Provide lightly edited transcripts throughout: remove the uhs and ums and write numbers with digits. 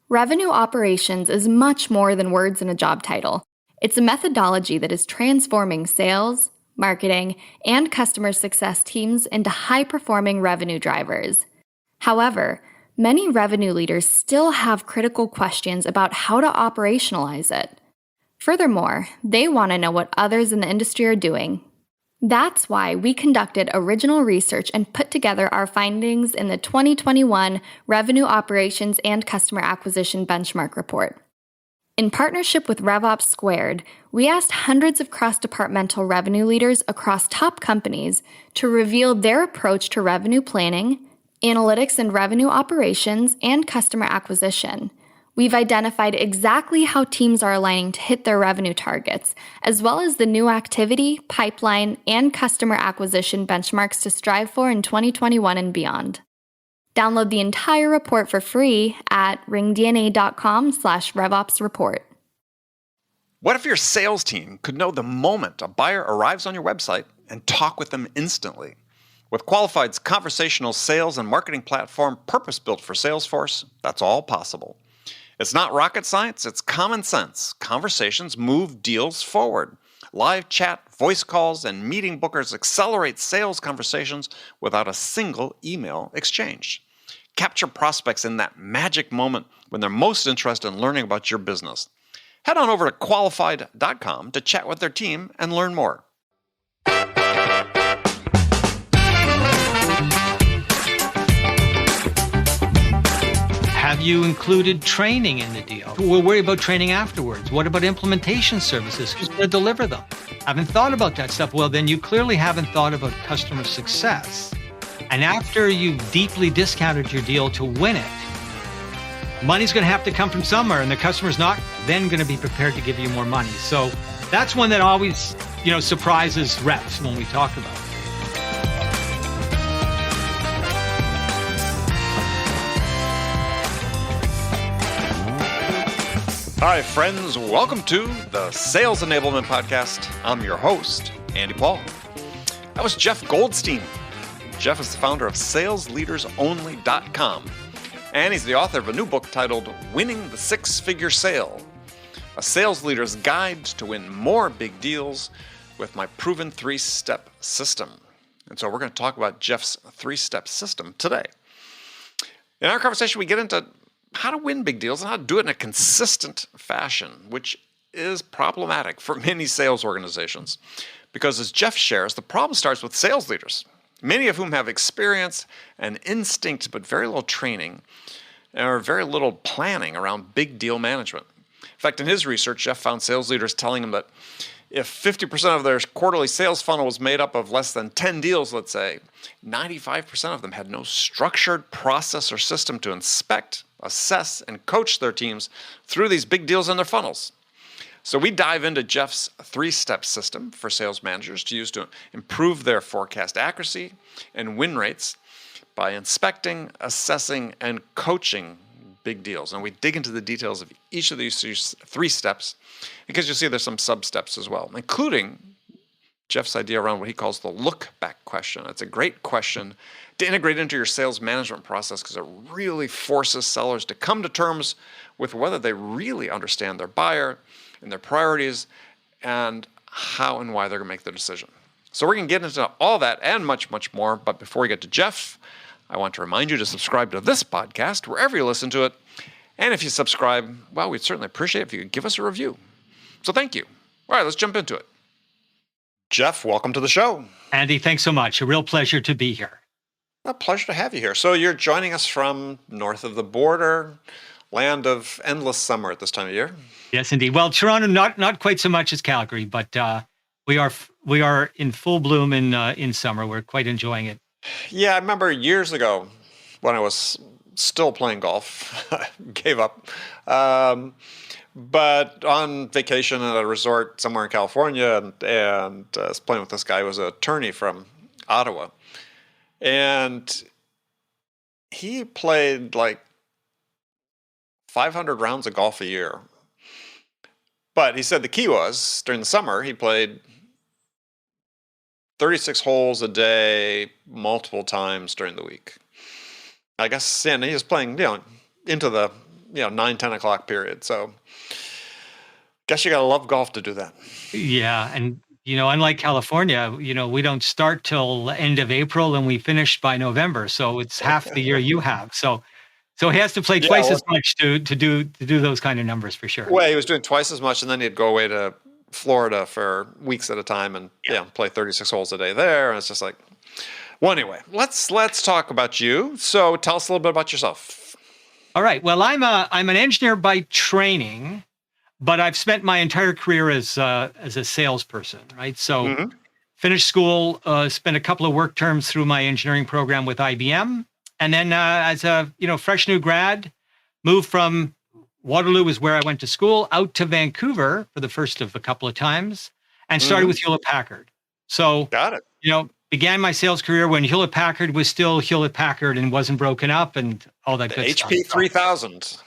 Revenue operations is much more than words in a job title. It's a methodology that is transforming sales, marketing, and customer success teams into high-performing revenue drivers. However, many revenue leaders still have critical questions about how to operationalize it. Furthermore, they want to know what others in the industry are doing. That's why we conducted original research and put together our findings in the 2021 Revenue Operations and Customer Acquisition Benchmark Report. In partnership with RevOps Squared, we asked hundreds of cross-departmental revenue leaders across top companies to reveal their approach to revenue planning, analytics and revenue operations, and customer acquisition. We've identified exactly how teams are aligning to hit their revenue targets, as well as the new activity, pipeline, and customer acquisition benchmarks to strive for in 2021 and beyond. Download the entire report for free at ringdna.com/RevOpsReport. What if your sales team could know the moment a buyer arrives on your website and talk with them instantly? With Qualified's conversational sales and marketing platform purpose-built for Salesforce, that's all possible. It's not rocket science, it's common sense. Conversations move deals forward. Live chat, voice calls, and meeting bookers accelerate sales conversations without a single email exchange. Capture prospects in that magic moment when they're most interested in learning about your business. Head on over to qualified.com to chat with their team and learn more. Have you included training in the deal? We'll worry about training afterwards. What about implementation services? Who's going to deliver them? Haven't thought about that stuff. Well, then you clearly haven't thought about customer success. And after you've deeply discounted your deal to win it, money's going to have to come from somewhere, and the customer's not then going to be prepared to give you more money. So that's one that always, surprises reps when we talk about it. Hi, friends. Welcome to the Sales Enablement Podcast. I'm your host, Andy Paul. That was Jeff Goldstein. Jeff is the founder of SalesLeadersOnly.com, and he's the author of a new book titled Winning the Six-Figure Sale, a sales leader's guide to win more big deals with my proven three-step system. And so we're going to talk about Jeff's three-step system today. In our conversation, we get into how to win big deals and how to do it in a consistent fashion, which is problematic for many sales organizations. Because as Jeff shares, the problem starts with sales leaders, many of whom have experience and instinct, but very little training or very little planning around big deal management. In fact, in his research, Jeff found sales leaders telling him that if 50% of their quarterly sales funnel was made up of less than 10 deals, let's say, 95% of them had no structured process or system to inspect, assess, and coach their teams through these big deals in their funnels. So we dive into Jeff's three-step system for sales managers to use to improve their forecast accuracy and win rates by inspecting, assessing, and coaching big deals. And we dig into the details of each of these three steps because you'll see there's some sub-steps as well, including Jeff's idea around what he calls the look-back question. It's a great question to integrate into your sales management process because it really forces sellers to come to terms with whether they really understand their buyer and their priorities and how and why they're going to make the decision. So we're going to get into all that and much, much more. But before we get to Jeff, I want to remind you to subscribe to this podcast wherever you listen to it. And if you subscribe, well, we'd certainly appreciate it if you could give us a review. So thank you. All right, let's jump into it. Jeff, welcome to the show. Andy, thanks so much. A real pleasure to be here. A pleasure to have you here. So you're joining us from north of the border, land of endless summer at this time of year. Yes, indeed. Well, Toronto, not quite so much as Calgary, but we are in full bloom in summer. We're quite enjoying it. Yeah, I remember years ago when I was still playing golf, gave up, but on vacation at a resort somewhere in California, and I was playing with this guy who was an attorney from Ottawa, and he played like 500 rounds of golf a year. But he said the key was, during the summer, he played 36 holes a day, multiple times during the week. I guess, and he was playing, into the 9, 10 o'clock period. So guess you got to love golf to do that. Yeah. And, unlike California, we don't start till end of April and we finish by November. So it's half the year you have. So he has to play twice as much to do those kind of numbers for sure. Well, he was doing twice as much, and then he'd go away to Florida for weeks at a time and play 36 holes a day there. And it's just like, well, anyway, let's talk about you. So tell us a little bit about yourself. All right. Well, I'm an engineer by training, but I've spent my entire career as a salesperson, right? So finished school, spent a couple of work terms through my engineering program with IBM. And then as a fresh new grad, moved from Waterloo is where I went to school, out to Vancouver for the first of a couple of times, and started with Hewlett-Packard. So, got it. Began my sales career when Hewlett-Packard was still Hewlett-Packard and wasn't broken up and all that good stuff. HP 3000.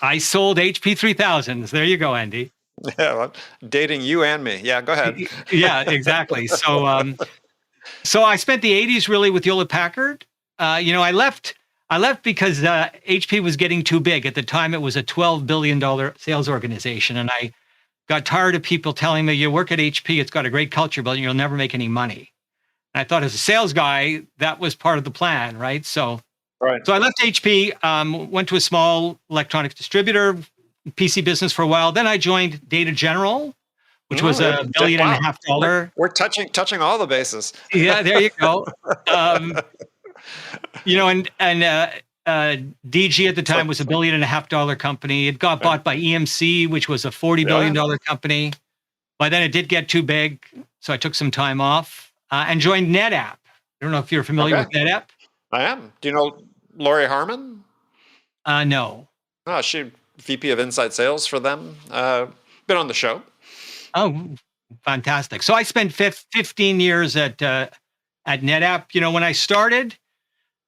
I sold HP 3000s. There you go, Andy. Yeah, well, dating you and me. Yeah, go ahead. Yeah, exactly. So I spent the 80s really with Hewlett-Packard. I left because HP was getting too big. At the time, it was a $12 billion sales organization. And I got tired of people telling me, you work at HP, it's got a great culture, but you'll never make any money. And I thought as a sales guy, that was part of the plan, right? So I left HP, went to a small electronics distributor, PC business for a while. Then I joined Data General, which was $1.5 billion. We're touching all the bases. Yeah, there you go. DG at the time was $1.5 billion company. It got bought by EMC, which was a $40 billion company. By then, it did get too big, so I took some time off and joined NetApp. I don't know if you're familiar with NetApp. I am. Do you know Lori Harmon? No. Oh, she VP of Inside Sales for them. Been on the show. Oh, fantastic! So I spent 15 years at NetApp. When I started,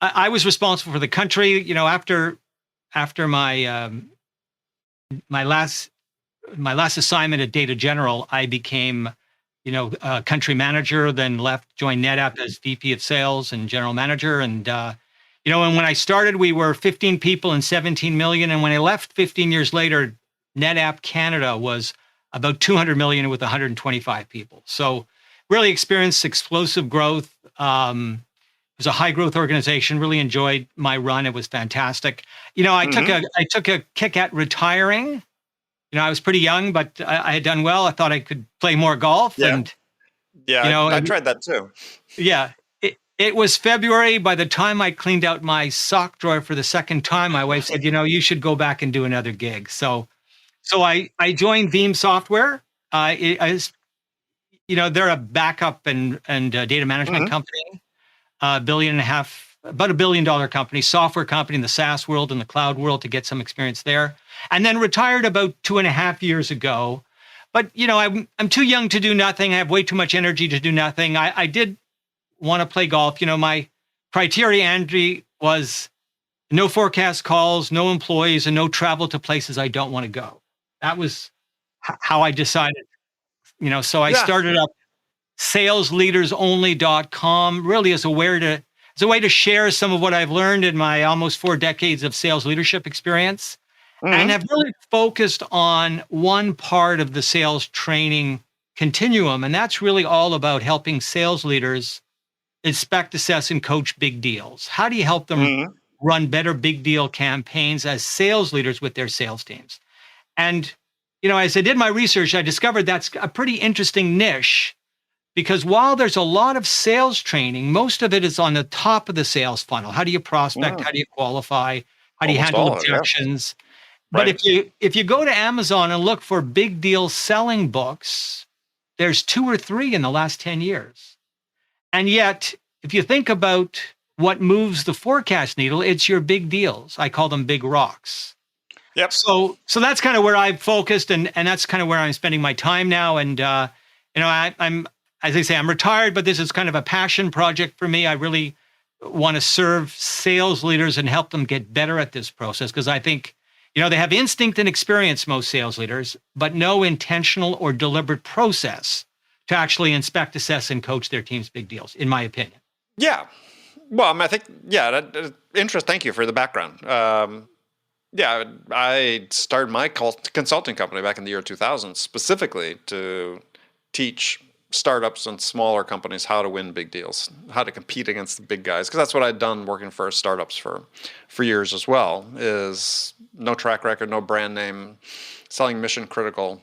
I was responsible for the country. After my my last assignment at Data General, I became country manager. Then joined NetApp as VP of Sales and General Manager. And and when I started, we were 15 people and 17 million. And when I left 15 years later, NetApp Canada was about 200 million with 125 people. So really experienced explosive growth. It was a high growth organization. Really enjoyed my run. It was fantastic. I took a kick at retiring. I was pretty young, but I had done well. I thought I could play more golf. Yeah. And I tried that too. Yeah. It was February. By the time I cleaned out my sock drawer for the second time, my wife said, you should go back and do another gig. So I joined Veeam Software. They're a backup and data management company, about $1 billion company, software company in the SaaS world and the cloud world, to get some experience there. And then retired about 2.5 years ago. But, I'm too young to do nothing. I have way too much energy to do nothing. I did want to play golf. My criteria, Andy, was no forecast calls, no employees, and no travel to places I don't want to go. That was how I decided, so I started up SalesLeadersOnly.com, really as a way to share some of what I've learned in my almost 4 decades of sales leadership experience. And have really focused on one part of the sales training continuum. And that's really all about helping sales leaders inspect, assess, and coach big deals. How do you help them run better big deal campaigns as sales leaders with their sales teams? And, as I did my research, I discovered that's a pretty interesting niche, because while there's a lot of sales training, most of it is on the top of the sales funnel. How do you prospect? How do you qualify? How do you handle objections? But if you go to Amazon and look for big deal selling books, there's 2 or 3 in the last 10 years. And yet, if you think about what moves the forecast needle, it's your big deals. I call them big rocks. Yep. So that's kind of where I've focused, and that's kind of where I'm spending my time now. And I'm, as I say, I'm retired, but this is kind of a passion project for me. I really want to serve sales leaders and help them get better at this process, because I think they have instinct and experience, most sales leaders, but no intentional or deliberate process to actually inspect, assess, and coach their team's big deals, in my opinion. Yeah. Well, I think, interesting. Thank you for the background. Yeah, I started my consulting company back in the year 2000 specifically to teach startups and smaller companies how to win big deals, how to compete against the big guys. Because that's what I'd done working for startups for years as well. Is no track record, no brand name, selling mission critical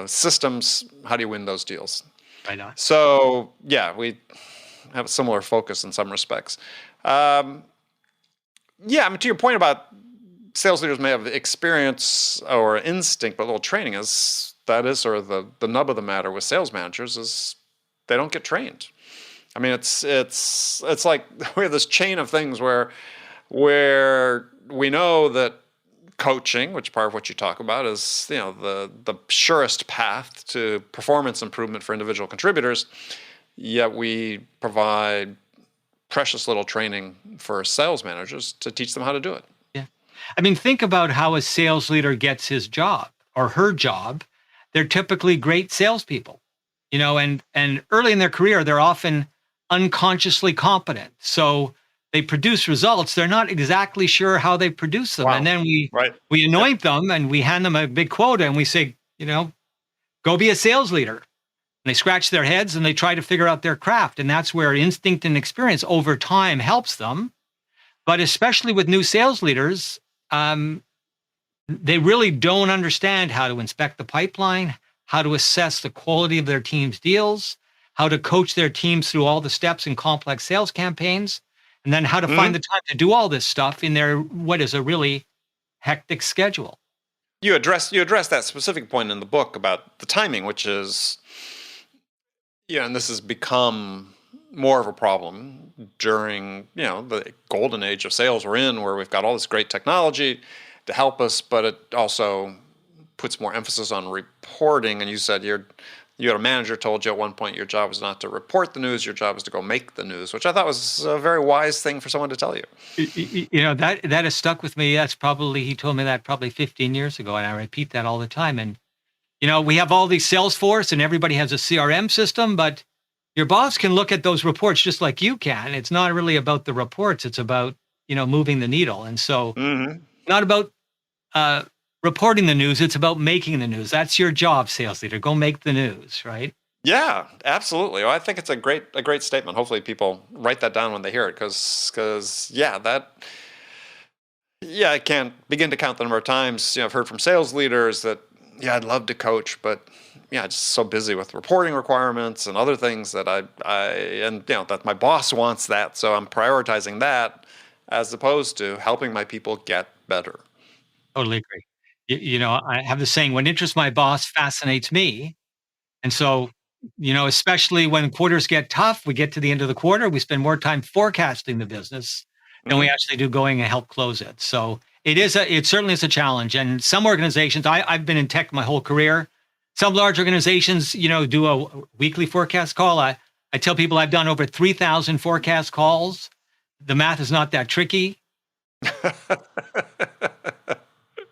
systems. How do you win those deals? Right on. So yeah, we have a similar focus in some respects. Yeah, I mean, to your point about sales leaders may have experience or instinct, but little training is sort of the nub of the matter with sales managers is they don't get trained. I mean, it's like we have this chain of things where we know that coaching, which part of what you talk about is the surest path to performance improvement for individual contributors, yet we provide precious little training for sales managers to teach them how to do it. Yeah. I mean, think about how a sales leader gets his job or her job. They're typically great salespeople, and early in their career, they're often unconsciously competent. So they produce results. They're not exactly sure how they produce them. Wow. And then we Right. anoint them and we hand them a big quota and we say, go be a sales leader. And they scratch their heads and they try to figure out their craft. And that's where instinct and experience over time helps them. But especially with new sales leaders, they really don't understand how to inspect the pipeline, how to assess the quality of their team's deals, how to coach their teams through all the steps in complex sales campaigns, and then how to find the time to do all this stuff in their, what is a really hectic schedule. You address that specific point in the book about the timing, which is, and this has become more of a problem during, the golden age of sales we're in, where we've got all this great technology to help us, but it also puts more emphasis on reporting. And you said you had a manager told you at one point your job was not to report the news, your job was to go make the news, which I thought was a very wise thing for someone to tell you. That has stuck with me. He told me that probably 15 years ago, and I repeat that all the time. And we have all these Salesforce and everybody has a CRM system, but your boss can look at those reports just like you can. It's not really about the reports. It's about, moving the needle. And so not about reporting the news. It's about making the news. That's your job, sales leader. Go make the news, right? Yeah, absolutely. Well, I think it's a great statement. Hopefully people write that down when they hear it because I can't begin to count the number of times, I've heard from sales leaders that, I'd love to coach, but just so busy with reporting requirements and other things that that my boss wants that, so I'm prioritizing that as opposed to helping my people get better. Totally agree. I have the saying, what interests my boss fascinates me. And so, especially when quarters get tough, we get to the end of the quarter, we spend more time forecasting the business than we actually do going and help close it. So it certainly is a challenge. And some organizations, I've been in tech my whole career. Some large organizations, do a weekly forecast call. I tell people I've done over 3,000 forecast calls. The math is not that tricky.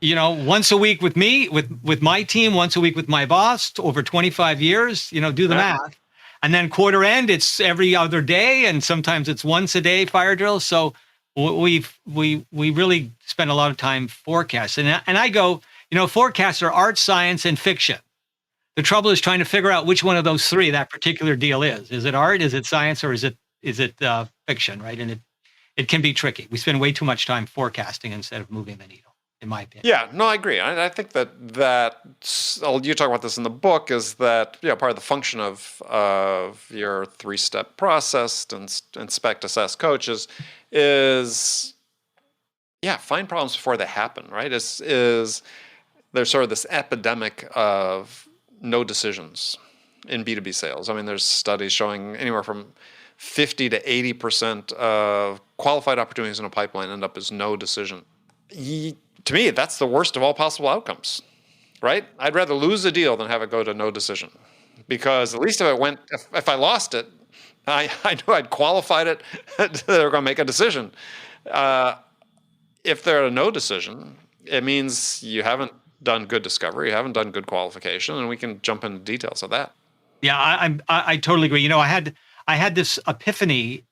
Once a week with me, with my team, once a week with my boss, over 25 years, do the math. And then quarter end, it's every other day. And sometimes it's once a day fire drills. So we really spend a lot of time forecasting. And I go, forecasts are art, science, and fiction. The trouble is trying to figure out which one of those three that particular deal is. Is it art? Is it science? Or is it fiction? Right? And it can be tricky. We spend way too much time forecasting instead of moving the needle, in my opinion. Yeah, no, I agree. I think that you talk about this in the book, is that part of the function of your 3-step process and inspect, assess, coach is find problems before they happen. Right? Is there's sort of this epidemic of no decisions in B2B sales. I mean, there's studies showing anywhere from 50 to 80% of qualified opportunities in a pipeline end up as no decision. To me, that's the worst of all possible outcomes, right? I'd rather lose a deal than have it go to no decision, because at least if I lost it, I knew I'd qualified it. They're going to make a decision. If they're a no decision, it means you haven't done good discovery, you haven't done good qualification, and we can jump into details of that. Yeah, I totally agree. I had this epiphany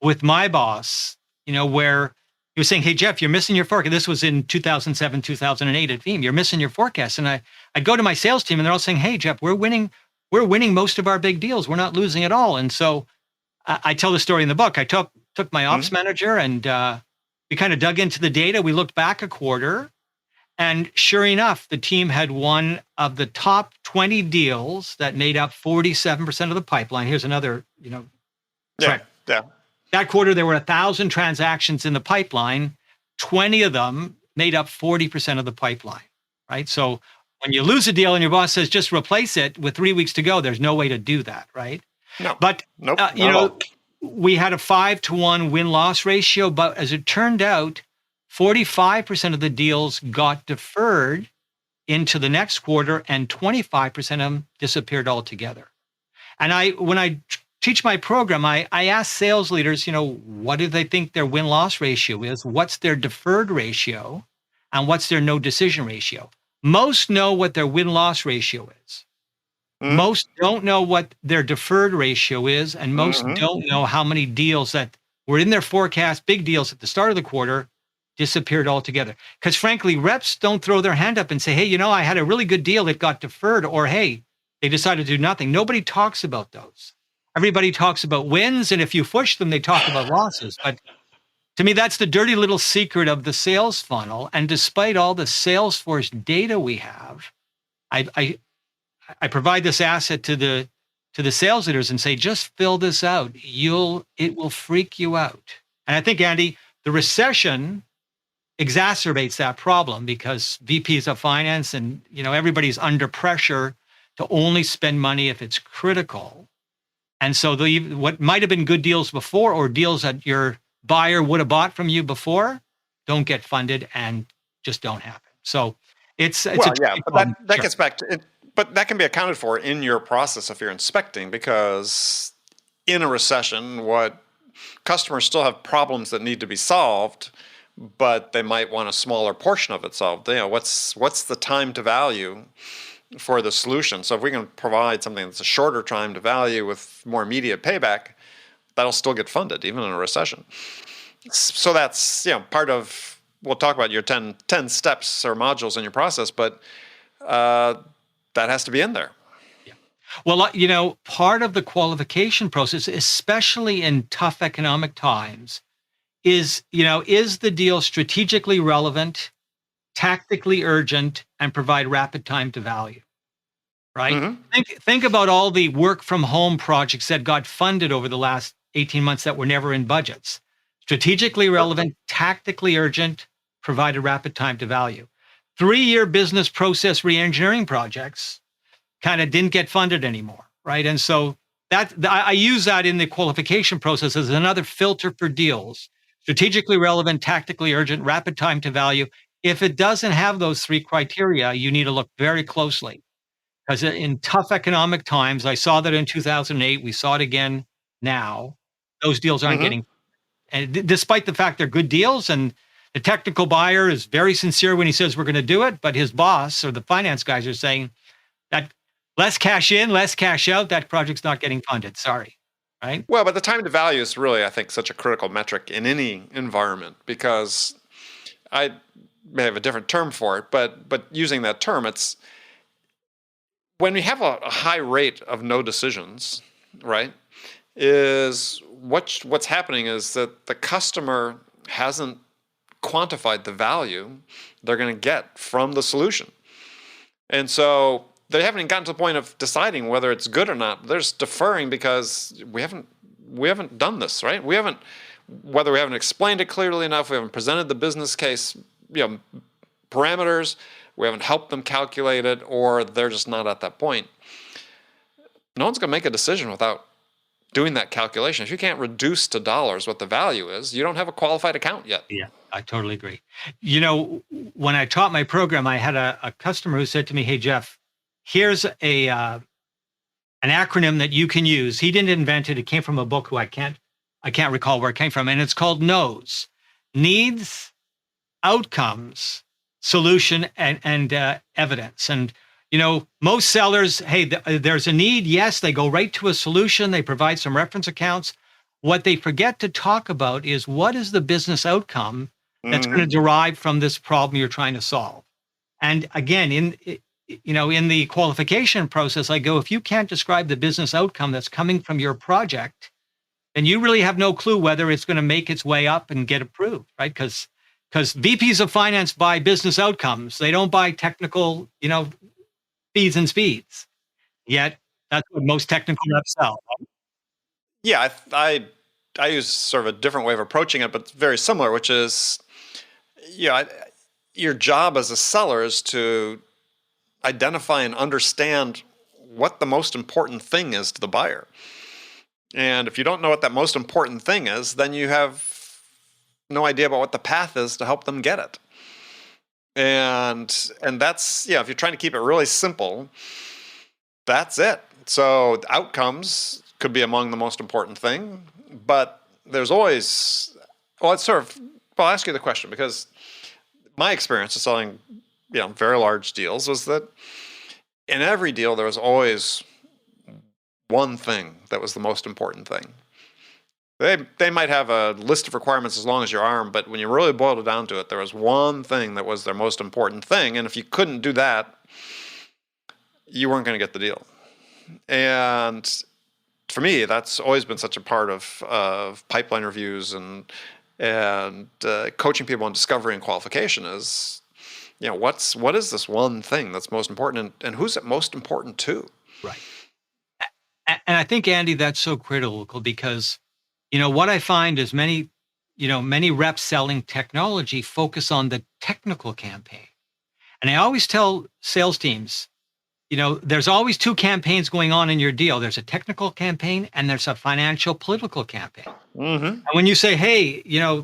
with my boss, where he was saying, "Hey, Jeff, you're missing your forecast." This was in 2007, 2008 at Veeam. "You're missing your forecast." And I'd go to my sales team and they're all saying, "Hey, Jeff, we're winning most of our big deals. We're not losing at all." And so I tell the story in the book. I took my ops manager and we kind of dug into the data. We looked back a quarter, and sure enough, the team had one of the top 20 deals that made up 47% of the pipeline. Here's another, Yeah. Yeah. That quarter, there were 1,000 transactions in the pipeline. 20 of them made up 40% of the pipeline, right? So when you lose a deal and your boss says, just replace it with 3 weeks to go, there's no way to do that, right? No. But, Nope. Not at all. we had a 5-to-1 win-loss ratio, but as it turned out, 45% of the deals got deferred into the next quarter and 25% of them disappeared altogether. And when I teach my program, I ask sales leaders, what do they think their win-loss ratio is? What's their deferred ratio? And what's their no decision ratio? Most know what their win-loss ratio is. Most don't know what their deferred ratio is, and most don't know how many deals that were in their forecast, big deals at the start of the quarter, disappeared altogether. Because frankly, reps don't throw their hand up and say, "Hey, I had a really good deal that got deferred," or "Hey, they decided to do nothing." Nobody talks about those. Everybody talks about wins, and if you push them, they talk about losses. But to me, that's the dirty little secret of the sales funnel. And despite all the Salesforce data we have, I provide this asset to the sales leaders and say, just fill this out. It will freak you out. And I think, Andy, the recession exacerbates that problem because VPs of finance and everybody's under pressure to only spend money if it's critical. And so what might have been good deals before or deals that your buyer would have bought from you before don't get funded and just don't happen. So it's but that gets back to it. But that can be accounted for in your process if you're inspecting, because in a recession, what customers still have problems that need to be solved, but they might want a smaller portion of it solved. What's the time to value for the solution? So if we can provide something that's a shorter time to value with more immediate payback, that'll still get funded even in a recession. So that's part of. We'll talk about your 10 steps or modules in your process, but that has to be in there. Yeah. Well, part of the qualification process, especially in tough economic times, is the deal strategically relevant, tactically urgent, and provide rapid time to value, right? Think about all the work from home projects that got funded over the last 18 months that were never in budgets. Strategically relevant, tactically urgent, provide a rapid time to value. 3-year business process reengineering projects kind of didn't get funded anymore, right? And so I use that in the qualification process as another filter for deals: strategically relevant, tactically urgent, rapid time to value. If it doesn't have those 3 criteria, you need to look very closely, because in tough economic times, I saw that in 2008, we saw it again now, those deals aren't getting, and despite the fact they're good deals and the technical buyer is very sincere when he says we're going to do it, but his boss or the finance guys are saying that less cash in, less cash out, that project's not getting funded. Sorry, right? Well, but the time to value is really, I think, such a critical metric in any environment, because I may have a different term for it, but using that term, it's when we have a high rate of no decisions, right, is what's happening is that the customer hasn't quantified the value they're going to get from the solution. And so they haven't gotten to the point of deciding whether it's good or not. They're just deferring because we haven't done this, right? Whether we haven't explained it clearly enough, we haven't presented the business case, parameters, we haven't helped them calculate it, or they're just not at that point. No one's going to make a decision without doing that calculation. If you can't reduce to dollars what the value is, you don't have a qualified account yet. Yeah, I totally agree. When I taught my program, I had a customer who said to me, "Hey, Jeff, here's an acronym that you can use." He didn't invent it. It came from a book who I can't recall where it came from. And it's called NOS: Needs, Outcomes, Solution, and Evidence. And most sellers, hey, there's a need. Yes, they go right to a solution. They provide some reference accounts. What they forget to talk about is, what is the business outcome that's going to derive from this problem you're trying to solve. And again, in the qualification process, I go, if you can't describe the business outcome that's coming from your project, then you really have no clue whether it's going to make its way up and get approved, right? Because VPs of finance buy business outcomes. They don't buy technical, fees and speeds. Yet that's what most technical reps sell. Yeah, I use sort of a different way of approaching it, but very similar, which is, your job as a seller is to identify and understand what the most important thing is to the buyer. And if you don't know what that most important thing is, then you have no idea about what the path is to help them get it. And that's, if you're trying to keep it really simple, that's it. So outcomes could be among the most important thing, but there's always, I'll ask you the question, because my experience of selling, very large deals was that in every deal there was always one thing that was the most important thing. They might have a list of requirements as long as your arm, but when you really boiled it down to it, there was one thing that was their most important thing, and if you couldn't do that, you weren't going to get the deal. And for me, that's always been such a part of pipeline reviews and coaching people on discovery and qualification is, what is this one thing that's most important, and who's it most important to? Right. And I think, Andy, that's so critical because, what I find is many reps selling technology focus on the technical campaign. And I always tell sales teams, there's always two campaigns going on in your deal. There's a technical campaign and there's a financial political campaign. Mm-hmm. And when you say, hey,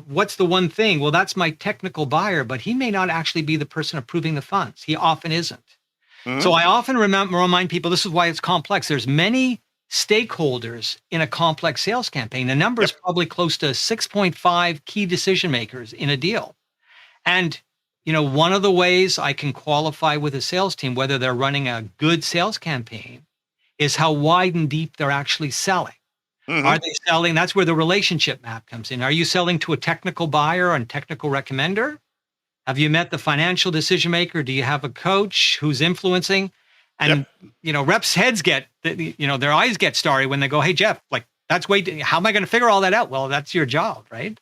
what's the one thing? Well, that's my technical buyer, but he may not actually be the person approving the funds. He often isn't. Mm-hmm. So I often remind people, this is why it's complex. There's many stakeholders in a complex sales campaign. The number is probably close to 6.5 key decision makers in a deal. And one of the ways I can qualify with a sales team, whether they're running a good sales campaign, is how wide and deep they're actually selling. Mm-hmm. Are they selling? That's where the relationship map comes in. Are you selling to a technical buyer and technical recommender? Have you met the financial decision maker? Do you have a coach who's influencing? And, reps' heads their eyes get starry when they go, hey, Jeff, how am I going to figure all that out? Well, that's your job, right?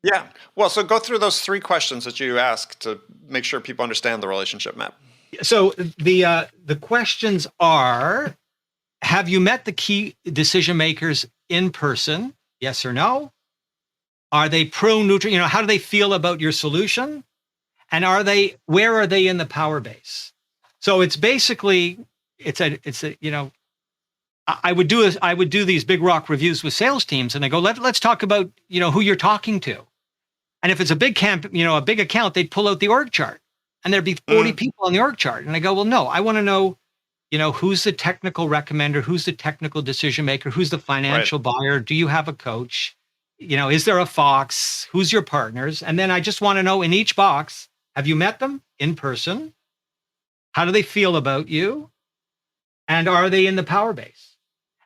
Yeah. Well, so go through those three questions that you asked to make sure people understand the relationship map. So the questions are, have you met the key decision makers in person? Yes or no? Are they pro-neutral? How do they feel about your solution? And where are they in the power base? So it's basically, I would do these big rock reviews with sales teams, and I go, let's talk about, who you're talking to. And if it's a big a big account, they'd pull out the org chart and there'd be 40 people on the org chart. And I go, well, no, I want to know, who's the technical recommender, who's the technical decision maker, who's the financial buyer? Do you have a coach? Is there a Fox? Who's your partners? And then I just want to know in each box, have you met them in person? How do they feel about you? And are they in the power base?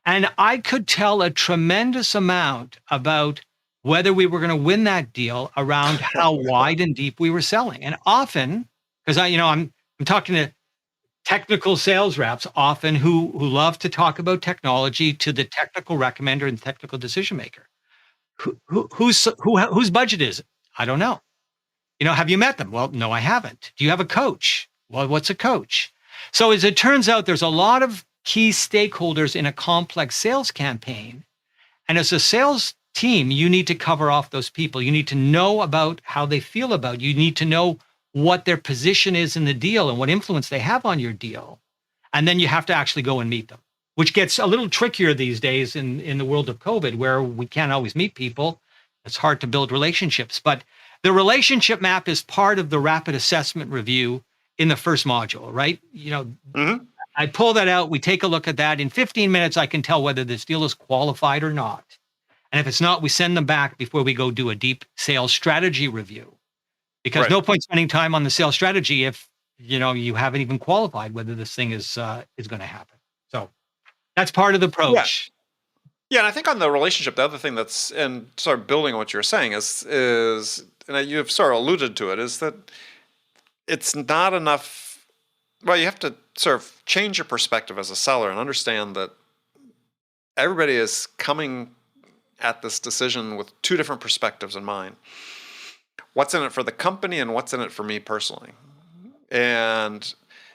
And I could tell a tremendous amount about whether we were going to win that deal around how wide and deep we were selling. And often, because I'm talking to technical sales reps often who love to talk about technology to the technical recommender and technical decision maker. Whose budget is it? I don't know. Have you met them? Well, no, I haven't. Do you have a coach? Well, what's a coach? So as it turns out, there's a lot of key stakeholders in a complex sales campaign. And as a sales team, you need to cover off those people. You need to know about how they feel about you. You need to know what their position is in the deal and what influence they have on your deal. And then you have to actually go and meet them, which gets a little trickier these days in the world of COVID, where we can't always meet people. It's hard to build relationships. But the relationship map is part of the rapid assessment review in the first module, right? I pull that out. We take a look at that. In 15 minutes, I can tell whether this deal is qualified or not. And if it's not, we send them back before we go do a deep sales strategy review. Because no point spending time on the sales strategy if you haven't even qualified whether this thing is going to happen. So that's part of the approach. Yeah, and I think on the relationship, the other thing that's, and sort of building on what you were saying is, and you've sort of alluded to it, is that it's not enough. Well, you have to sort of change your perspective as a seller and understand that everybody is coming at this decision with two different perspectives in mind. What's in it for the company and what's in it for me personally? And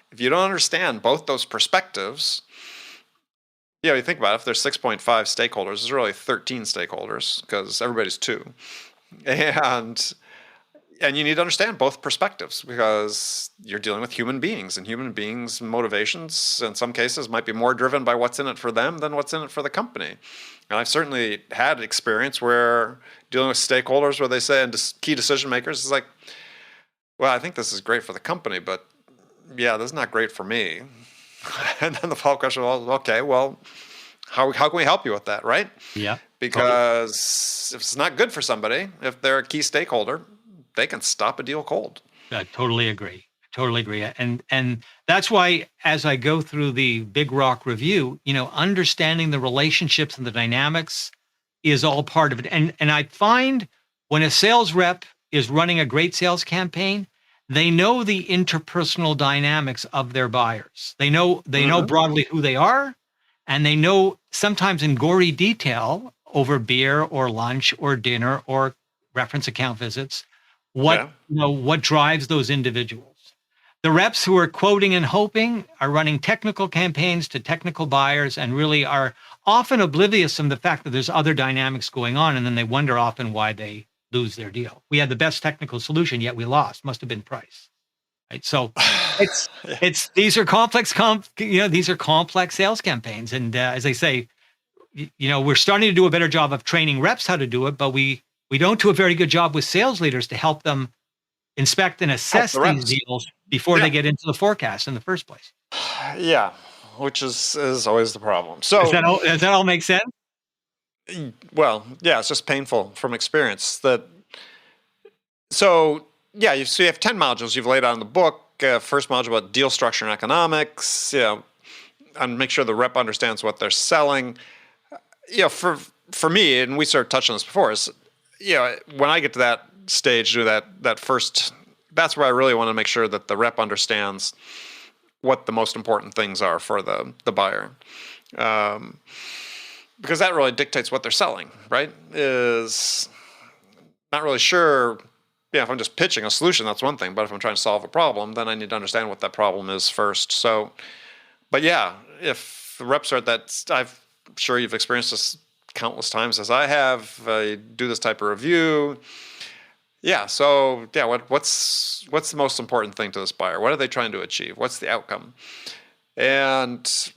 if you don't understand both those perspectives, you think about it, if there's 6.5 stakeholders, there's really 13 stakeholders because everybody's two. And you need to understand both perspectives because you're dealing with human beings, and human beings' motivations in some cases might be more driven by what's in it for them than what's in it for the company. And I've certainly had experience where dealing with stakeholders where they say, and key decision makers, is like, well, I think this is great for the company, but yeah, this is not great for me. And then the follow-up question, well, okay, well, how can we help you with that, right? Yeah. Because if it's not good for somebody, if they're a key stakeholder, they can stop a deal cold. I totally agree. And that's why as I go through the Big Rock review, understanding the relationships and the dynamics is all part of it. And I find when a sales rep is running a great sales campaign, they know the interpersonal dynamics of their buyers. They know broadly who they are, and they know sometimes in gory detail over beer or lunch or dinner or reference account visits, what drives those individuals. The reps who are quoting and hoping are running technical campaigns to technical buyers and really are often oblivious from the fact that there's other dynamics going on, and then they wonder often why they lose their deal. We had the best technical solution, yet we lost. Must have been price. Right? So these are complex these are complex sales campaigns, and as I say, we're starting to do a better job of training reps how to do it, but we don't do a very good job with sales leaders to help them inspect and assess these deals before they get into the forecast in the first place. Yeah, which is always the problem. So does that all make sense? Well, yeah, it's just painful from experience. So you have 10 modules you've laid out in the book. First module about deal structure and economics. And make sure the rep understands what they're selling. For me, and we sort of touched on this before, is when I get to that stage, do that first. That's where I really want to make sure that the rep understands what the most important things are for the buyer. Because that really dictates what they're selling, right? Is not really sure. If I'm just pitching a solution, that's one thing. But if I'm trying to solve a problem, then I need to understand what that problem is first. So, but if the reps are at that, I'm sure you've experienced this countless times as I have. I do this type of review. So what's the most important thing to this buyer? What are they trying to achieve? What's the outcome? And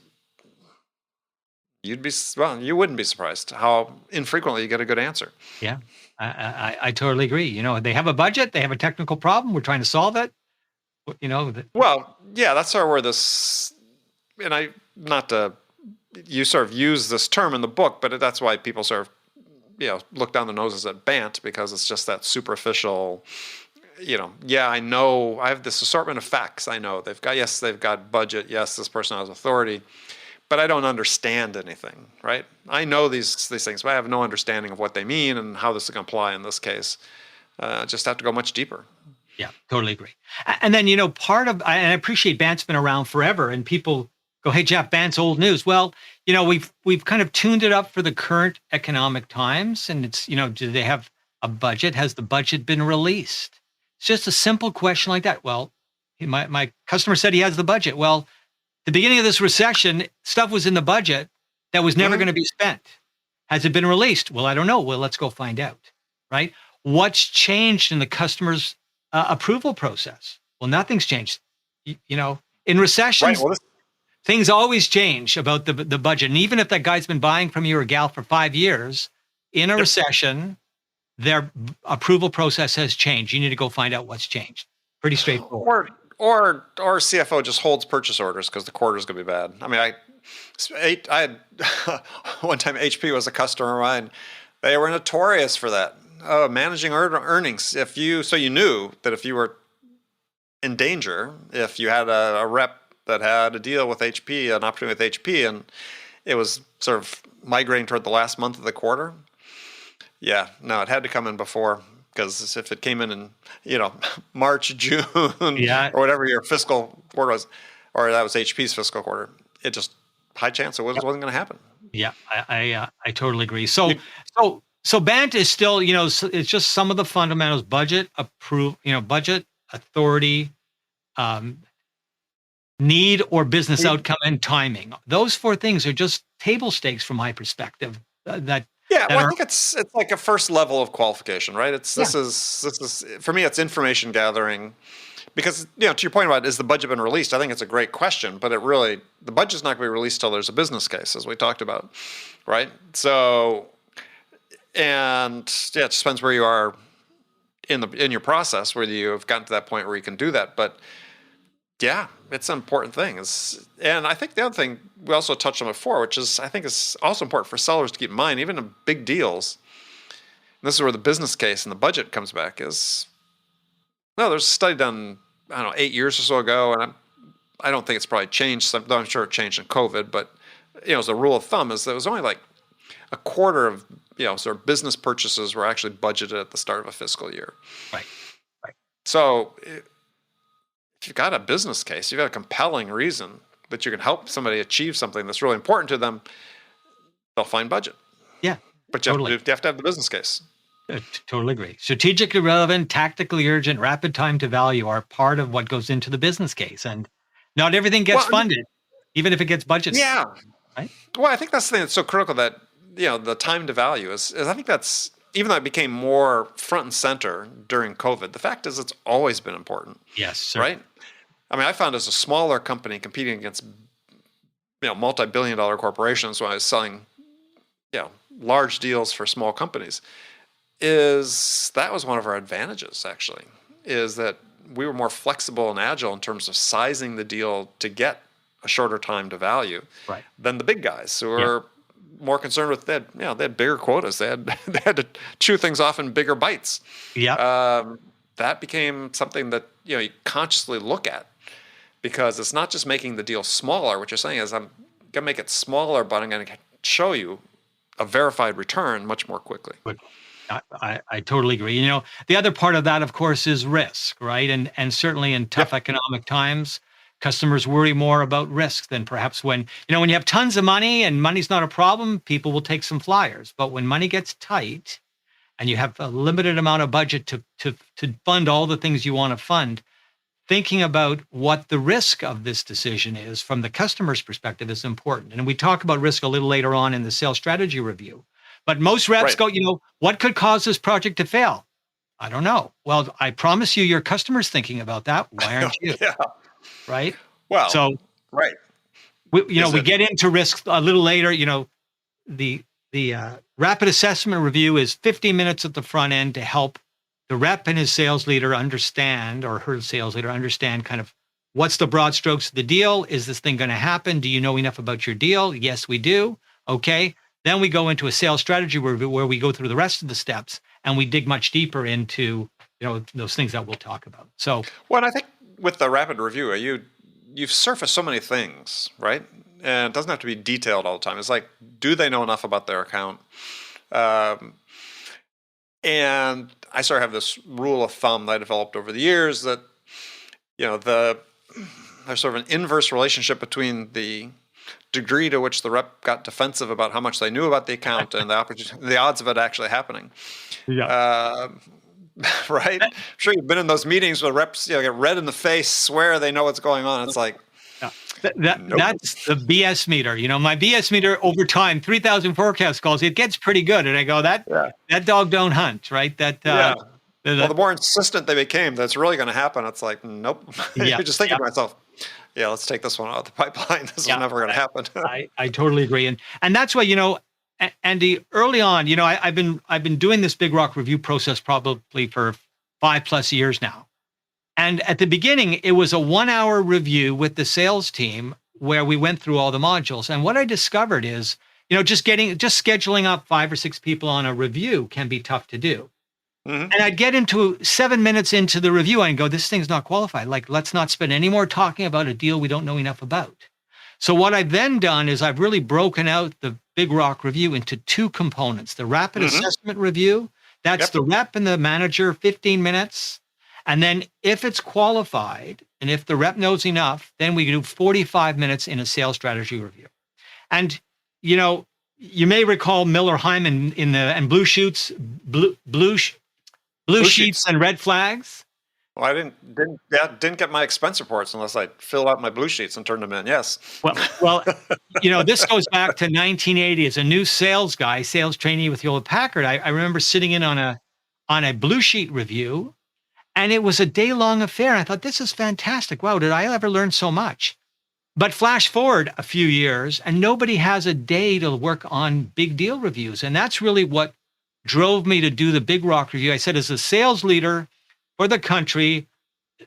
you wouldn't be surprised how infrequently you get a good answer. Yeah, I totally agree. They have a budget, they have a technical problem, we're trying to solve it. That's sort of where this, and you sort of use this term in the book, but that's why people sort of, look down their noses at BANT, because it's just that superficial, I know I have this assortment of facts. I know they've got budget. Yes, this person has authority, but I don't understand anything, right? I know these things, but I have no understanding of what they mean and how this is going to apply in this case. Just have to go much deeper. Yeah, totally agree. And then, and I appreciate BANT's been around forever, and people go, hey, Jeff, BANT's old news. Well, we've kind of tuned it up for the current economic times, and it's, do they have a budget? Has the budget been released? It's just a simple question like that. Well, my customer said he has the budget. Well, the beginning of this recession, stuff was in the budget that was never going to be spent. Has it been released? Well, I don't know. Well, let's go find out, right? What's changed in the customer's approval process? Well, nothing's changed. In recessions, things always change about the budget. And even if that guy's been buying from you or gal for 5 years, in a recession, their approval process has changed. You need to go find out what's changed. Pretty straightforward. Or CFO just holds purchase orders because the quarter's going to be bad. I mean, I had one time HP was a customer of mine. They were notorious for that, managing earnings. You knew that if you were in danger, if you had a rep that had a deal with HP, an opportunity with HP, it was sort of migrating toward the last month of the quarter. Yeah, no, it had to come in before, because if it came in, March, June, Yeah, or whatever your fiscal quarter was, or that was HP's fiscal quarter, it just high chance it wasn't going to happen. yeah, I totally agree. So You- so BANT is still, it's just some of the fundamentals: budget, budget, authority, um, need or business outcome, and timing. Those four things are just table stakes from my perspective. That Yeah, that well, I are think it's like a first level of qualification, right? This is for me, it's information gathering, because to your point about, is the budget been released? I think it's a great question, but the budget's not going to be released till there's a business case, as we talked about, right? So, and yeah, it just depends where you are in your process, whether you have gotten to that point where you can do that. But yeah, it's an important thing. And I think the other thing we also touched on before, which is I think is also important for sellers to keep in mind, even in big deals. And this is where the business case and the budget comes back. There's a study done, I don't know, 8 years or so ago, and I don't think it's probably changed. Though I'm sure it changed in COVID, but as a rule of thumb, is that it was only like a quarter of sort of business purchases were actually budgeted at the start of a fiscal year. right, right. So if you've got a business case, you've got a compelling reason that you can help somebody achieve something that's really important to them, they'll find budget. Yeah, But you totally. have to have the business case. Totally agree. Strategically relevant, tactically urgent, rapid time to value are part of what goes into the business case, and not everything gets funded, even if it gets budgeted. Yeah. Right. Well, I think that's the thing that's so critical, that the time to value is I think that's, even though it became more front and center during COVID, the fact is it's always been important. Yes, sir. Right. I mean, I found as a smaller company competing against multi-billion-dollar corporations when I was selling large deals for small companies, that was one of our advantages, actually, is that we were more flexible and agile in terms of sizing the deal to get a shorter time to value than the big guys, who were more concerned with they had bigger quotas. They had to chew things off in bigger bites. Yeah. That became something that you consciously look at, because it's not just making the deal smaller. What you're saying is, I'm going to make it smaller, but I'm going to show you a verified return much more quickly. I totally agree. The other part of that, of course, is risk, right? And certainly in tough economic times, customers worry more about risk than perhaps when you have tons of money and money's not a problem, people will take some flyers. But when money gets tight and you have a limited amount of budget to fund all the things you want to fund, thinking about what the risk of this decision is from the customer's perspective is important. And we talk about risk a little later on in the sales strategy review. But most reps go, what could cause this project to fail? I don't know. Well, I promise you, your customer's thinking about that. Why aren't you? Right? Well, so we get into risk a little later. The rapid assessment review is 50 minutes at the front end to help the rep and his sales leader understand, or her sales leader understand, kind of what's the broad strokes of the deal. Is this thing going to happen? Do you know enough about your deal? Yes, we do. Okay. Then we go into a sales strategy review where we go through the rest of the steps and we dig much deeper into those things that we'll talk about. So, well, and I think with the rapid review, you've surfaced so many things, right? And it doesn't have to be detailed all the time. It's like, do they know enough about their account? And I sort of have this rule of thumb that I developed over the years that there's sort of an inverse relationship between the degree to which the rep got defensive about how much they knew about the account and the odds of it actually happening. Yeah. Right? I'm sure you've been in those meetings where reps get red in the face, swear they know what's going on. It's like, that's the BS meter. My BS meter over time, 3,000 forecast calls, it gets pretty good. And I go, that dog don't hunt, right? Well, the more insistent they became that's really going to happen, it's like, nope. You're just thinking to myself, let's take this one out of the pipeline. This is never going to happen. I totally agree. And that's why, Andy, early on, I've been doing this Big Rock review process probably for 5+ years now. And at the beginning, it was a 1-hour review with the sales team where we went through all the modules. And what I discovered is, just scheduling up 5 or 6 people on a review can be tough to do. Mm-hmm. And I'd get into 7 minutes into the review and go, this thing's not qualified. Like, let's not spend any more talking about a deal we don't know enough about. So what I've then done is I've really broken out the Big Rock review into two components. The rapid assessment review, that's the rep and the manager, 15 minutes. And then if it's qualified and if the rep knows enough, then we do 45 minutes in a sales strategy review. And, you may recall Miller Hyman and blue sheets and red flags. Well, I didn't get my expense reports unless I fill out my blue sheets and turn them in. Yes. Well, this goes back to 1980 as a new sales trainee with Hewlett Packard. I remember sitting in on a blue sheet review, and it was a day-long affair. I thought, this is fantastic. Wow, did I ever learn so much? But flash forward a few years, and nobody has a day to work on big deal reviews. And that's really what drove me to do the Big Rock review. I said, as a sales leader for the country,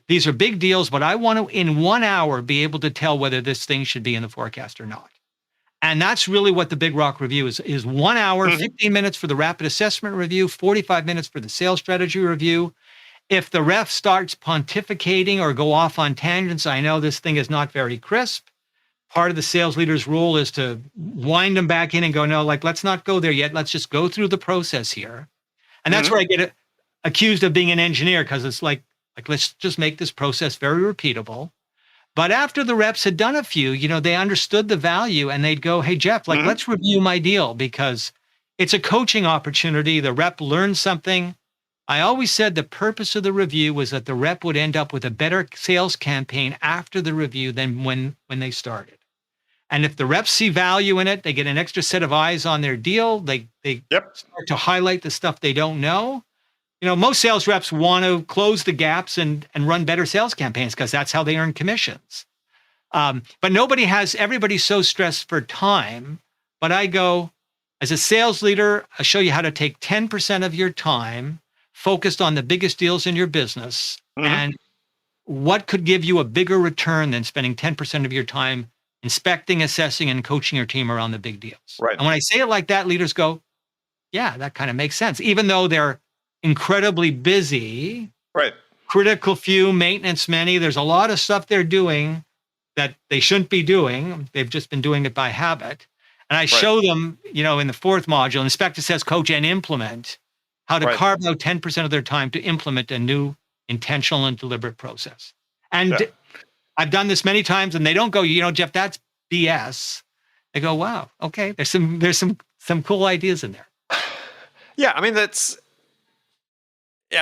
these are big deals, but I want to, in 1 hour, be able to tell whether this thing should be in the forecast or not. And that's really what the Big Rock review is 1 hour, 15 minutes for the rapid assessment review, 45 minutes for the sales strategy review. If the ref starts pontificating or go off on tangents, I know this thing is not very crisp. Part of the sales leader's role is to wind them back in and go, no, let's not go there yet. Let's just go through the process here. And that's where I get accused of being an engineer, because it's like, let's just make this process very repeatable. But after the reps had done a few, they understood the value, and they'd go, hey, Jeff, let's review my deal, because it's a coaching opportunity. The rep learned something. I always said the purpose of the review was that the rep would end up with a better sales campaign after the review than when they started. And if the reps see value in it, they get an extra set of eyes on their deal. They start to highlight the stuff they don't know. Most sales reps want to close the gaps and run better sales campaigns, because that's how they earn commissions. But everybody's so stressed for time. But I go, as a sales leader, I show you how to take 10% of your time focused on the biggest deals in your business, and what could give you a bigger return than spending 10% of your time inspecting, assessing, and coaching your team around the big deals. Right. And when I say it like that, leaders go, yeah, that kind of makes sense. Even though they're incredibly busy, right? Critical few, maintenance many. There's a lot of stuff they're doing that they shouldn't be doing. They've just been doing it by habit. And I show them, in the fourth module, inspect, assess, coach, and implement, how to carve out 10% of their time to implement a new intentional and deliberate process. And I've done this many times, and they don't go, Jeff, that's BS. They go, wow, okay, there's some cool ideas in there. Yeah, I mean, I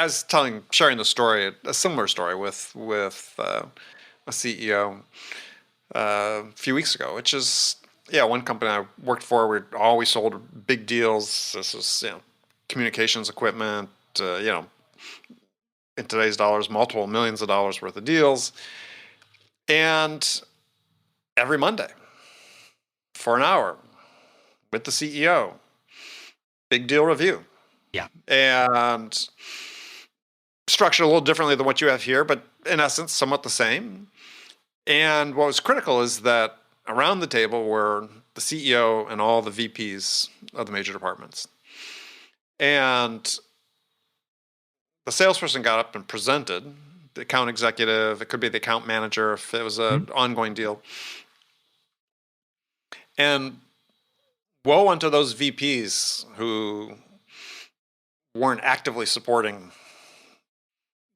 was sharing the story, a similar story with a CEO a few weeks ago, which is, one company I worked for, we always sold big deals. This is, communications equipment, in today's dollars, multiple millions of dollars worth of deals. And every Monday for an hour with the CEO, big deal review. Yeah. And structured a little differently than what you have here, but in essence, somewhat the same. And what was critical is that around the table were the CEO and all the VPs of the major departments. And the salesperson got up and presented, the account executive, it could be the account manager if it was an ongoing deal. And woe unto those VPs who weren't actively supporting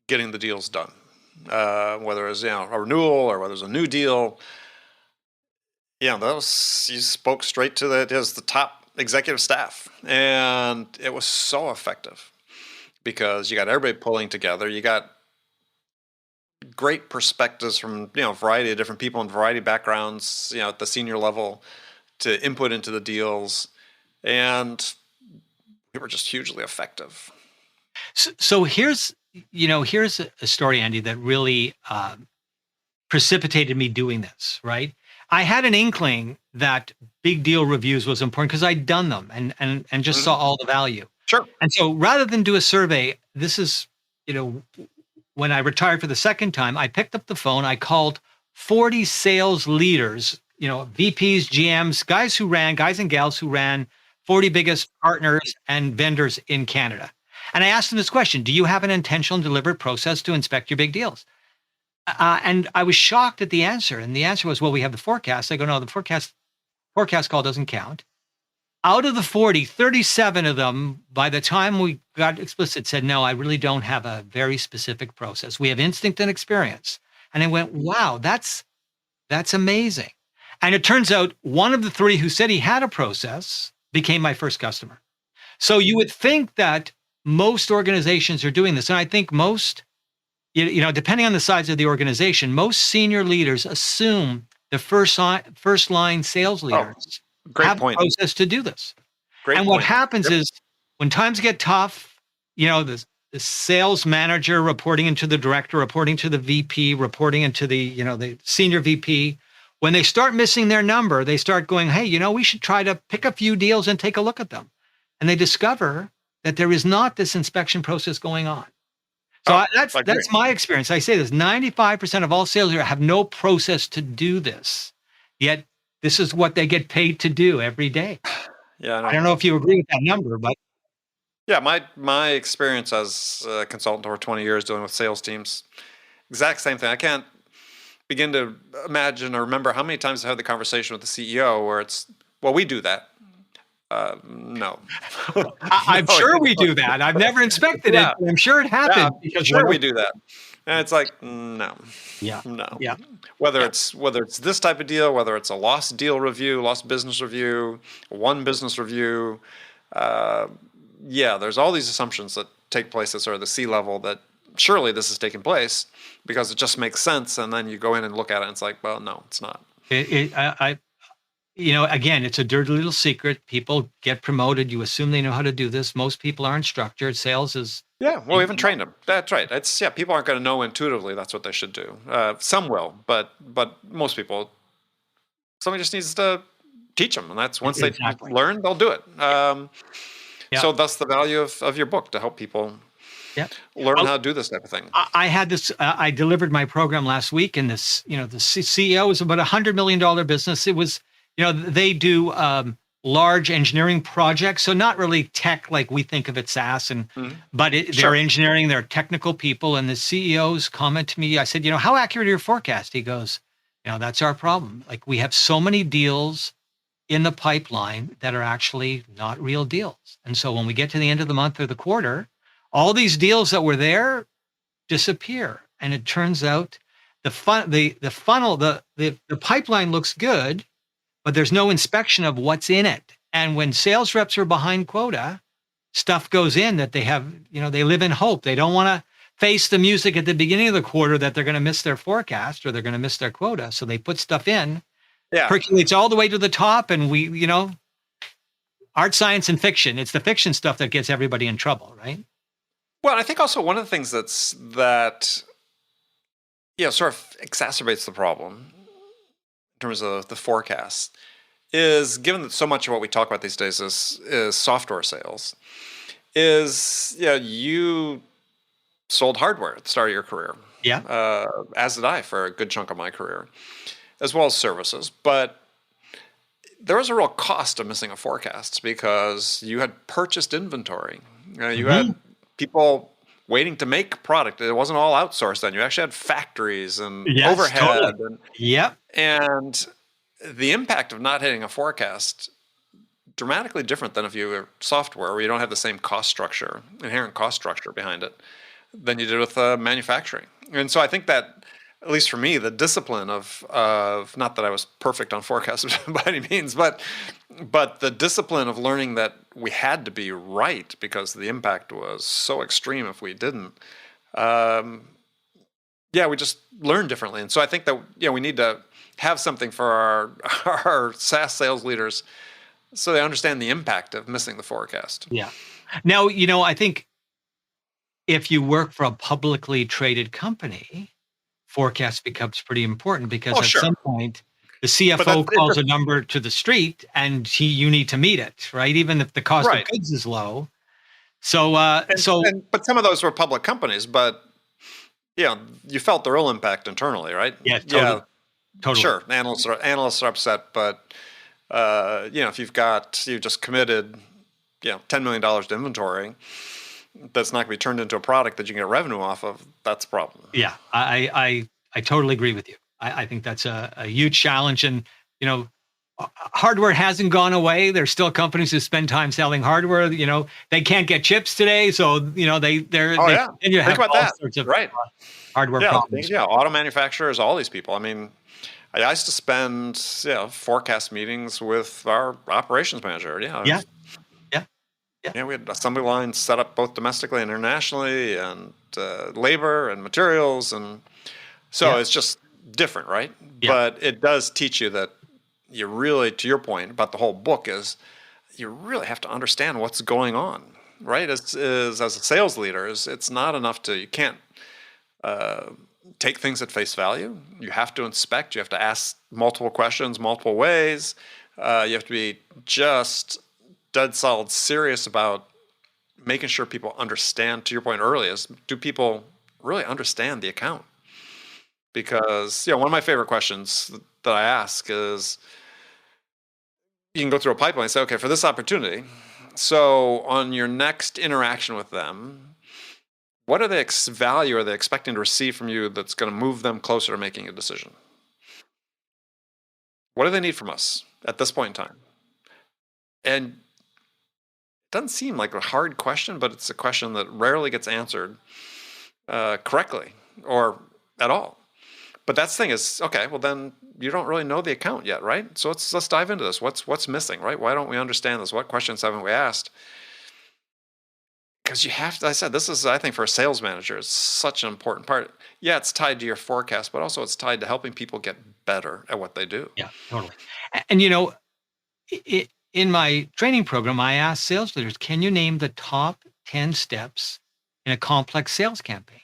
getting the deals done, whether it was a renewal or whether it was a new deal. Those, you spoke straight to the top executive staff, and it was so effective because you got everybody pulling together. You got great perspectives from a variety of different people and variety of backgrounds, at the senior level, to input into the deals, and we were just hugely effective. So here's a story, Andy, that really precipitated me doing this, right? I had an inkling that big deal reviews was important because I'd done them and just saw all the value. Sure. And so rather than do a survey, this is, when I retired for the second time, I picked up the phone, I called 40 sales leaders, VPs, GMs, guys and gals who ran 40 biggest partners and vendors in Canada. And I asked them this question: do you have an intentional and deliberate process to inspect your big deals? And I was shocked at the answer. And the answer was, well, we have the forecast. I go, no, the forecast call doesn't count. Out of the 40, 37 of them, by the time we got explicit, said, no, I really don't have a very specific process. We have instinct and experience. And I went, wow, that's amazing. And it turns out one of the three who said he had a process became my first customer. So you would think that most organizations are doing this. And I think most, depending on the size of the organization, most senior leaders assume the first line sales leaders great have point. a process to do this. Great And what point. happens is when times get tough, the sales manager reporting into the director, reporting to the VP, reporting into the senior VP, when they start missing their number, they start going, hey, we should try to pick a few deals and take a look at them. And they discover that there is not this inspection process going on. So that's my experience. I say this, 95% of all sales leaders have no process to do this, yet this is what they get paid to do every day. Yeah, I don't know if you agree with that number, but yeah, my experience as a consultant over 20 years dealing with sales teams, exact same thing. I can't begin to imagine or remember how many times I've had the conversation with the CEO where it's, well, we do that. No. I'm sure we do that. I've never inspected it, but I'm sure it happened. Yeah, sure we do that. And it's like, no. Yeah. No. Yeah. Whether it's this type of deal, whether it's a lost deal review, lost business review, one business review, there's all these assumptions that take place at sort of the C-level that surely this is taking place because it just makes sense. And then you go in and look at it and it's like, well, no, it's not. Again, it's a dirty little secret. People get promoted. You assume they know how to do this. Most people aren't structured. Sales is... Yeah, well, we haven't trained them. That's right. People aren't going to know intuitively that's what they should do. Some will, but most people, somebody just needs to teach them. And that's once they learn, they'll do it. So that's the value of your book, to help people learn how to do this type of thing. I had this, I delivered my program last week, and this, the CEO is about $100 million business. It was, they do large engineering projects, so not really tech like we think of it, SaaS, but they're engineering, they're technical people. And the CEO's comment to me, I said, how accurate are your forecasts? He goes, that's our problem. Like, we have so many deals in the pipeline that are actually not real deals. And so when we get to the end of the month or the quarter, all these deals that were there disappear. And it turns out the funnel, the pipeline looks good, but there's no inspection of what's in it. And when sales reps are behind quota, stuff goes in that they have, they live in hope. They don't want to face the music at the beginning of the quarter that they're going to miss their forecast or they're going to miss their quota. So they put stuff in, percolates all the way to the top. And we, art, science, and fiction. It's the fiction stuff that gets everybody in trouble, right? Well, I think also one of the things that sort of exacerbates the problem in terms of the forecast is, given that so much of what we talk about these days is software sales, you sold hardware at the start of your career. Yeah. As did I for a good chunk of my career, as well as services. But there was a real cost of missing a forecast because you had purchased inventory. You had people waiting to make product. It wasn't all outsourced then. You actually had factories and overhead. Totally. And the impact of not hitting a forecast, dramatically different than if you were software where you don't have the same inherent cost structure behind it than you did with manufacturing. And so I think that, at least for me, the discipline of not that I was perfect on forecasts by any means, but the discipline of learning that we had to be right because the impact was so extreme if we didn't. We just learn differently. And so I think that we need to have something for our SaaS sales leaders so they understand the impact of missing the forecast. Yeah. Now, I think if you work for a publicly traded company, forecast becomes pretty important because some point the CFO calls a number to the street and you need to meet it, right? Even if the cost of goods is low. So, but some of those were public companies, but you felt the real impact internally, right? Yeah, totally. Totally. Sure. Analysts are upset, but if you've just committed, $10 million to inventory, that's not going to be turned into a product that you can get revenue off of. That's a problem. Yeah, I I totally agree with you. I think that's a huge challenge. And, hardware hasn't gone away. There's still companies who spend time selling hardware. They can't get chips today. So, they Oh, yeah. continue to Think have about all that. sorts of Right. hardware Yeah. problems. Yeah. Auto manufacturers, all these people. I mean, I used to spend forecast meetings with our operations manager. Yeah. Yeah. Yeah. We had assembly lines set up both domestically and internationally, and labor and materials, and so Yeah. it's just different, right? Yeah. But it does teach you that you really, to your point about the whole book, is you really have to understand what's going on, right? As a sales leader, it's not enough you can't take things at face value. You have to inspect. You have to ask multiple questions, multiple ways. You have to be just dead solid serious about making sure people understand. To your point earlier, is do people really understand the account? Because one of my favorite questions that I ask is, you can go through a pipeline and say, okay, for this opportunity, so on your next interaction with them, what are they value are they expecting to receive from you that's going to move them closer to making a decision? What do they need from us at this point in time? And it doesn't seem like a hard question, but it's a question that rarely gets answered correctly or at all. But that's the thing is, okay, well then you don't really know the account yet, right? So let's dive into this. What's missing, right? Why don't we understand this? What questions haven't we asked? Because you have to, I said, this is, I think, for a sales manager, it's such an important part. Yeah, it's tied to your forecast, but also it's tied to helping people get better at what they do. Yeah, totally. And in my training program, I asked sales leaders, can you name the top 10 steps in a complex sales campaign?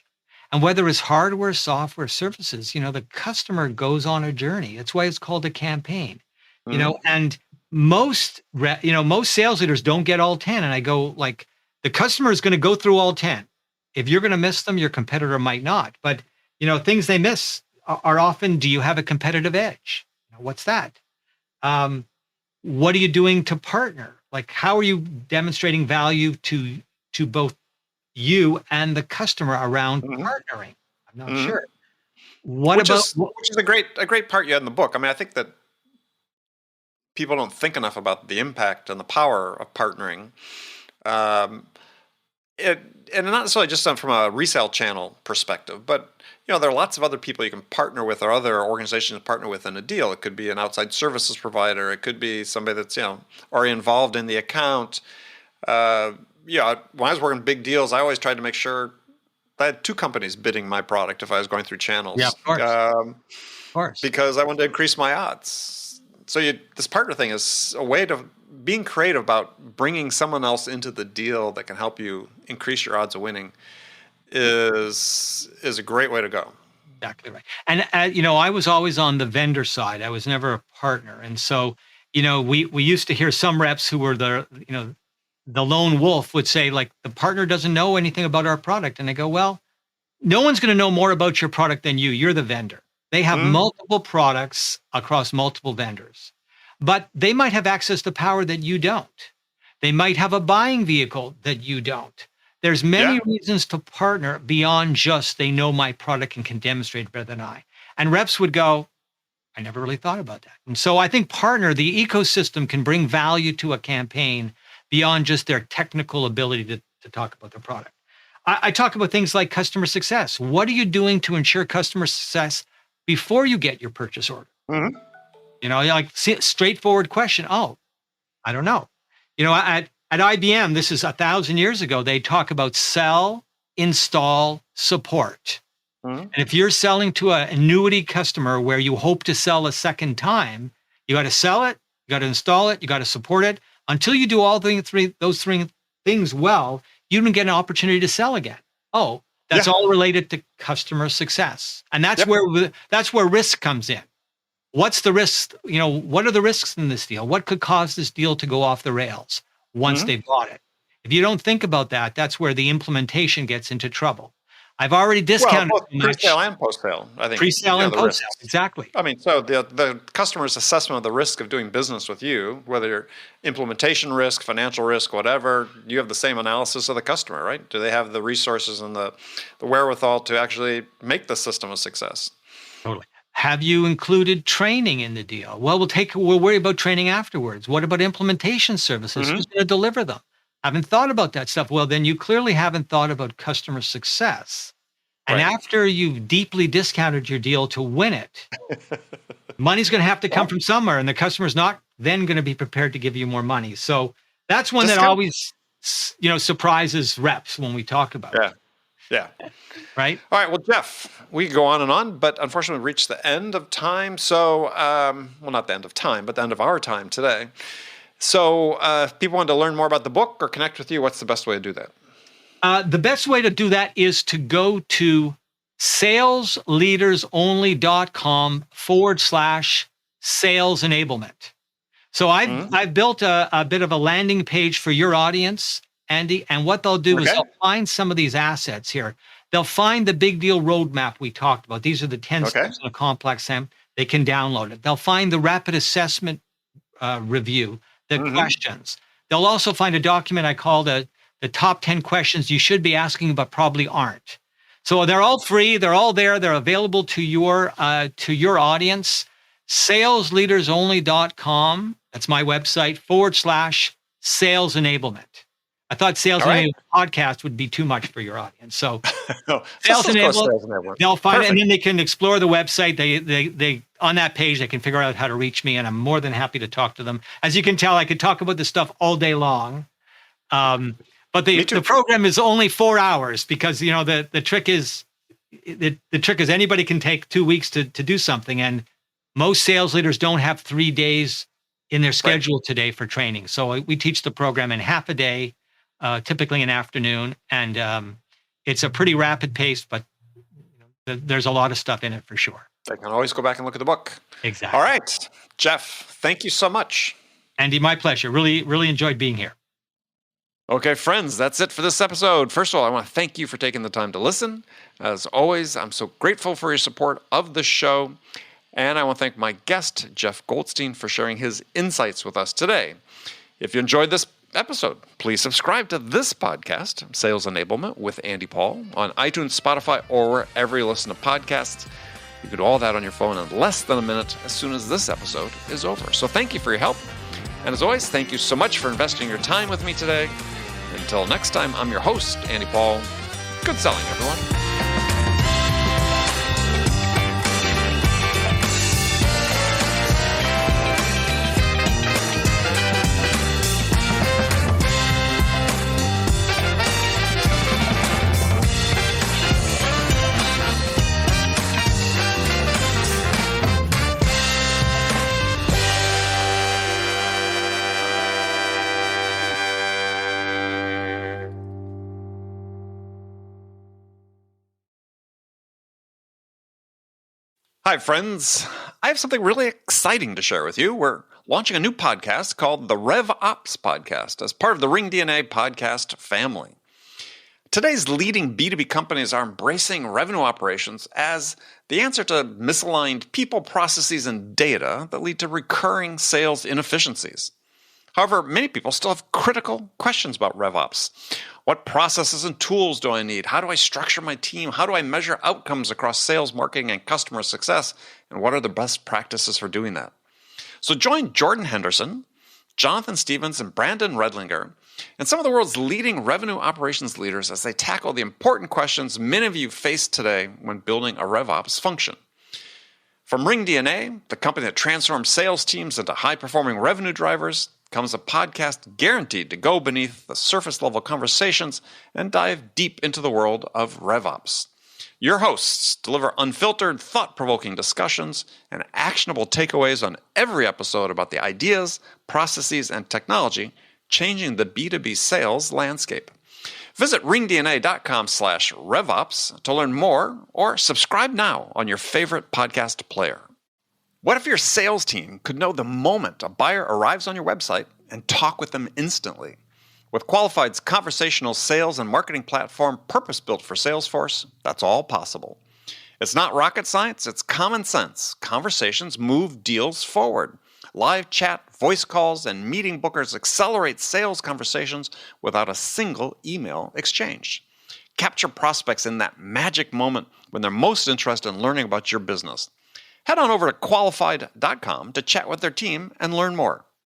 And whether it's hardware, software, services, the customer goes on a journey. That's why it's called a campaign. And most sales leaders don't get all 10. And I go, like, the customer is going to go through all 10. If you're going to miss them, your competitor might not. But, things they miss are often, do you have a competitive edge? What's that? What are you doing to partner? Like, how are you demonstrating value to both you and the customer around partnering? I'm not sure. Which is a great part you had in the book. I mean, I think that people don't think enough about the impact and the power of partnering. And not necessarily just from a resale channel perspective, but there are lots of other people you can partner with, or other organizations to partner with in a deal. It could be an outside services provider. It could be somebody that's already involved in the account. When I was working big deals, I always tried to make sure I had two companies bidding my product if I was going through channels. Yeah, of course. Because I wanted to increase my odds. So this partner thing is a way to being creative about bringing someone else into the deal that can help you increase your odds of winning is a great way to go. Exactly right. And I was always on the vendor side. I was never a partner. And so, we used to hear some reps who were the lone wolf would say, like, the partner doesn't know anything about our product. And I go, well, no one's going to know more about your product than you. You're the vendor. They have multiple products across multiple vendors, but they might have access to power that you don't. They might have a buying vehicle that you don't. There's many reasons to partner beyond just they know my product and can demonstrate better than I. And reps would go, I never really thought about that. And so I think the ecosystem can bring value to a campaign beyond just their technical ability to talk about their product. I talk about things like customer success. What are you doing to ensure customer success before you get your purchase order? Like straightforward question. Oh, I don't know. At IBM, this is 1,000 years ago, they talk about sell, install, support. And if you're selling to an annuity customer where you hope to sell a second time, you got to sell it, you got to install it, you got to support it. Until you do all those three things well, you don't get an opportunity to sell again. Oh, that's all related to customer success. And that's where risk comes in. What's the risk? What are the risks in this deal? What could cause this deal to go off the rails once they've bought it? If you don't think about that, that's where the implementation gets into trouble. I've already discounted both pre-sale and post-sale, I think. Pre-sale and post-sale, exactly. I mean, so the customer's assessment of the risk of doing business with you, whether you're implementation risk, financial risk, whatever, you have the same analysis of the customer, right? Do they have the resources and the wherewithal to actually make the system a success? Totally. Have you included training in the deal? Well, we'll worry about training afterwards. What about implementation services? Mm-hmm. Who's going to deliver them? Haven't thought about that stuff. Well, then you clearly haven't thought about customer success. And Right. after you've deeply discounted your deal to win it, money's going to have to come from somewhere, and the customer's not then going to be prepared to give you more money. So that's one that Discount. always, surprises reps when we talk about it. Yeah. Right? All right. Well, Jeff, we could go on and on, but unfortunately, we reached the end of time. So, well, not the end of time, but the end of our time today. So, if people want to learn more about the book or connect with you, what's the best way to do that? The best way to do that is to go to SalesLeadersOnly.com/sales enablement. So I've built a bit of a landing page for your audience, Andy, and what they'll do is they'll find some of these assets here. They'll find the big deal roadmap we talked about. These are the 10 steps in a complex SAM. They can download it. They'll find the rapid assessment review, the questions. They'll also find a document I call the top 10 questions you should be asking but probably aren't. So they're all free. They're all there. They're available to your audience. SalesLeadersOnly.com. That's my website /sales enablement. I thought Sales Enablement podcast would be too much for your audience. So Sales Enablement, they'll find it, and then they can explore the website. They on that page, they can figure out how to reach me, and I'm more than happy to talk to them. As you can tell, I could talk about this stuff all day long. But the program is only 4 hours because, the trick is anybody can take 2 weeks to do something. And most sales leaders don't have 3 days in their schedule today for training. So we teach the program in half a day, typically an afternoon. And it's a pretty rapid pace, but there's a lot of stuff in it for sure. I can always go back and look at the book. Exactly. All right. Jeff, thank you so much. Andy, my pleasure. Really, really enjoyed being here. Okay, friends, that's it for this episode. First of all, I want to thank you for taking the time to listen. As always, I'm so grateful for your support of the show. And I want to thank my guest, Jeff Goldstein, for sharing his insights with us today. If you enjoyed this episode, please subscribe to this podcast, Sales Enablement with Andy Paul, on iTunes, Spotify, or wherever you listen to podcasts. You can do all that on your phone in less than a minute as soon as this episode is over. So thank you for your help. And as always, thank you so much for investing your time with me today. Until next time, I'm your host, Andy Paul. Good selling, everyone. Hi, friends. I have something really exciting to share with you. We're launching a new podcast called the RevOps Podcast as part of the Ring DNA podcast family. Today's leading B2B companies are embracing revenue operations as the answer to misaligned people, processes, and data that lead to recurring sales inefficiencies. However, many people still have critical questions about RevOps. What processes and tools do I need? How do I structure my team? How do I measure outcomes across sales, marketing, and customer success? And what are the best practices for doing that? So join Jordan Henderson, Jonathan Stevens, and Brandon Redlinger, and some of the world's leading revenue operations leaders as they tackle the important questions many of you face today when building a RevOps function. From Ring DNA, the company that transforms sales teams into high-performing revenue drivers, comes a podcast guaranteed to go beneath the surface-level conversations and dive deep into the world of RevOps. Your hosts deliver unfiltered, thought-provoking discussions and actionable takeaways on every episode about the ideas, processes, and technology changing the B2B sales landscape. Visit ringdna.com/RevOps to learn more or subscribe now on your favorite podcast player. What if your sales team could know the moment a buyer arrives on your website and talk with them instantly? With Qualified's conversational sales and marketing platform purpose-built for Salesforce, that's all possible. It's not rocket science, it's common sense. Conversations move deals forward. Live chat, voice calls, and meeting bookers accelerate sales conversations without a single email exchange. Capture prospects in that magic moment when they're most interested in learning about your business. Head on over to qualified.com to chat with their team and learn more.